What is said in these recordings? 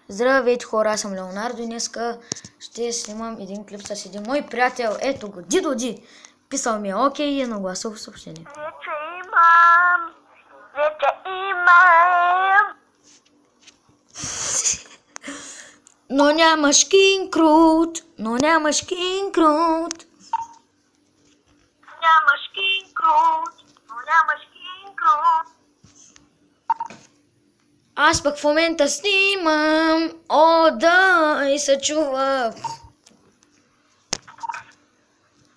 Здравейте хора, аз съм Леонардо и днеска ще снимам един клип с един мой приятел. Ето го, Дидо Ди. Писал ми е окей и е на гласово съобщение. Вече имам. Но нямаш Кинг Крут, но нямаш Кинг Крут. Нямаш Кинг Крут, но нямаш Кинг Крут. Аз пък в момента снимам, о да, и се чува.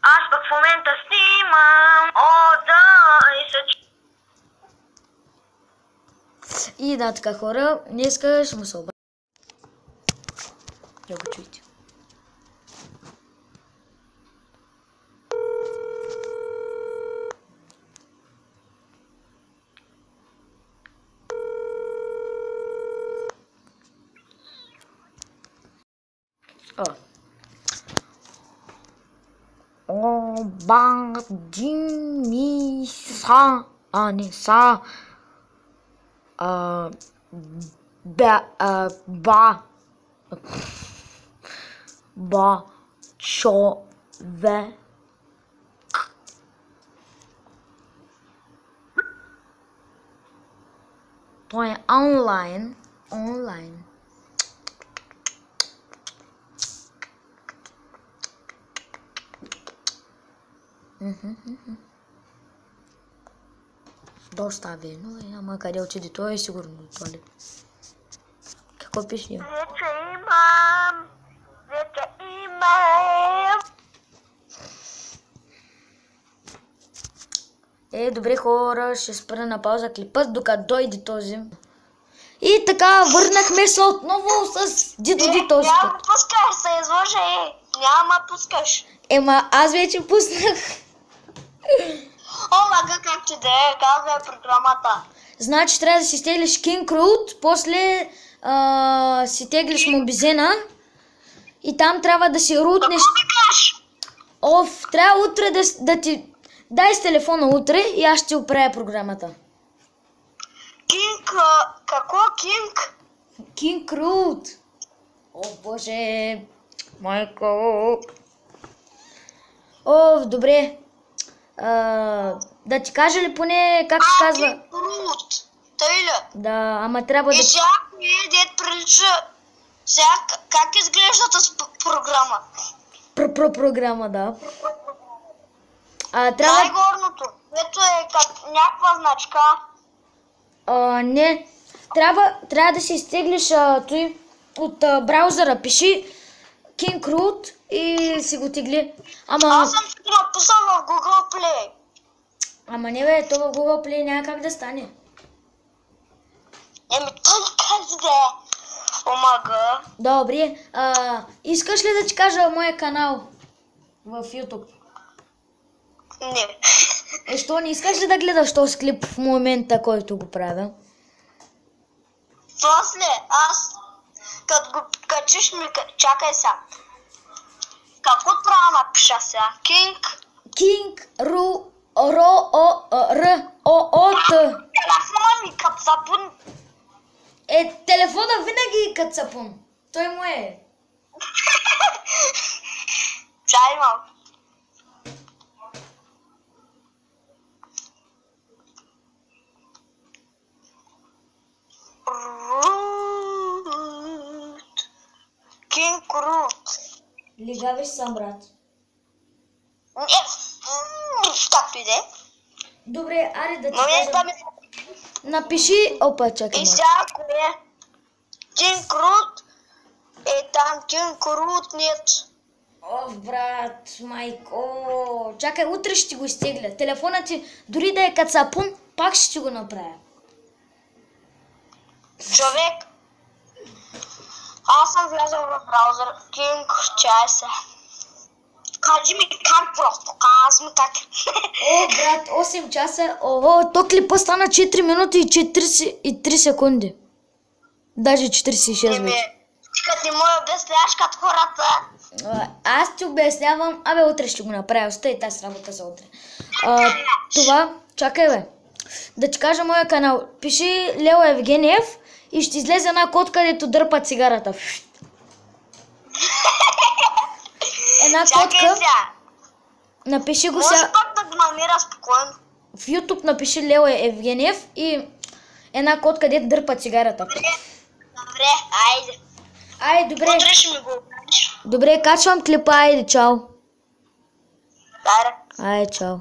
Аз пък в момента снимам, о да, и се чува. И да, така хора, днеска ще му се обадя. Я го чуйте. О, банди ми са, не са, човек. Той е онлайн. Доста верно, ама къде отиде той е сигурно отвали. Какво пише? Вече имам. Добре хора, ще спра на пауза клипа, докато дойде този. И така, върнахме се отново с Дидо Ди този. Няма пускаш, се изложи. Няма пускаш. Аз вече пуснах. О, мага, как ти да е, казва е програмата. Значи трябва да си теглиш Кинг Крут, после си теглиш Мобизена и там трябва да си рутнеш. Какво викаш? Трябва утре да ти дай с телефона утре и аз ще ти оправя програмата. Кинг, какво Кинг? Кинг Крут. О, боже, майко. Добре. Да ти кажа ли поне как се казва? Кинг Крут. Тъй ли? Да, ама трябва да... И сега дед прилича. Сега как изглежда тази програма? Програма, да. Трябва... Най-горното. Ето е как някаква значка. Не. Трябва да си изтеглиш той от браузъра. Пиши Кинг Крут и си го тегли. Аз съм си го написал в Google Play. Ама не бе, то в Google Play няма как да стане. Той как да е? Омага. Добре. Искаш ли да ти кажа моя канал в YouTube? Не. Що не искаш ли да гледаш този клип в момента, който го правя? После аз, като го качиш ми, чакай сега. Какво трябва да напиша сега? Кинг Р-О-Т. Телефона ми като запун. Телефона винаги като сапун. Той му е. Чай малко. Кинг Крут. Лигавиш сам, брат. Както и да е. Добре, аре да ти Но е да кажа. ми... Напиши... Опа, чакай. И сега кое? Кинг Крут е там Кинг Крут нет. Брат, майко. Чакай, утре ще ти го изтегля. Телефонът ти, дори да е като сапун, пак ще ти го направя. Човек, аз съм влязъл в браузър. Кинг, чай се. Кажи ми как просто, казвам как. Брат, 8 часа. То клипа стана 4 минути и 43 секунди. Даже 46 вече. Като не му обясняваш като хората. Аз ти обяснявам, утре ще го направя, остай тази работа за утре. Това, чакай бе, да ти кажа моя канал, пиши Лео Евгениев и ще излезе една котка, където дърпа цигарата. Една Чакай котка, сега. напиши го Може сега, пак да го намира спокойно. в YouTube напиши Лео Евгениев и една котка, където дърпа цигарата. Добре, айде. Айде, добре, Утре ще ми го обадиш. добре, качвам клипа, айде, чао. Даре. Айде, чао.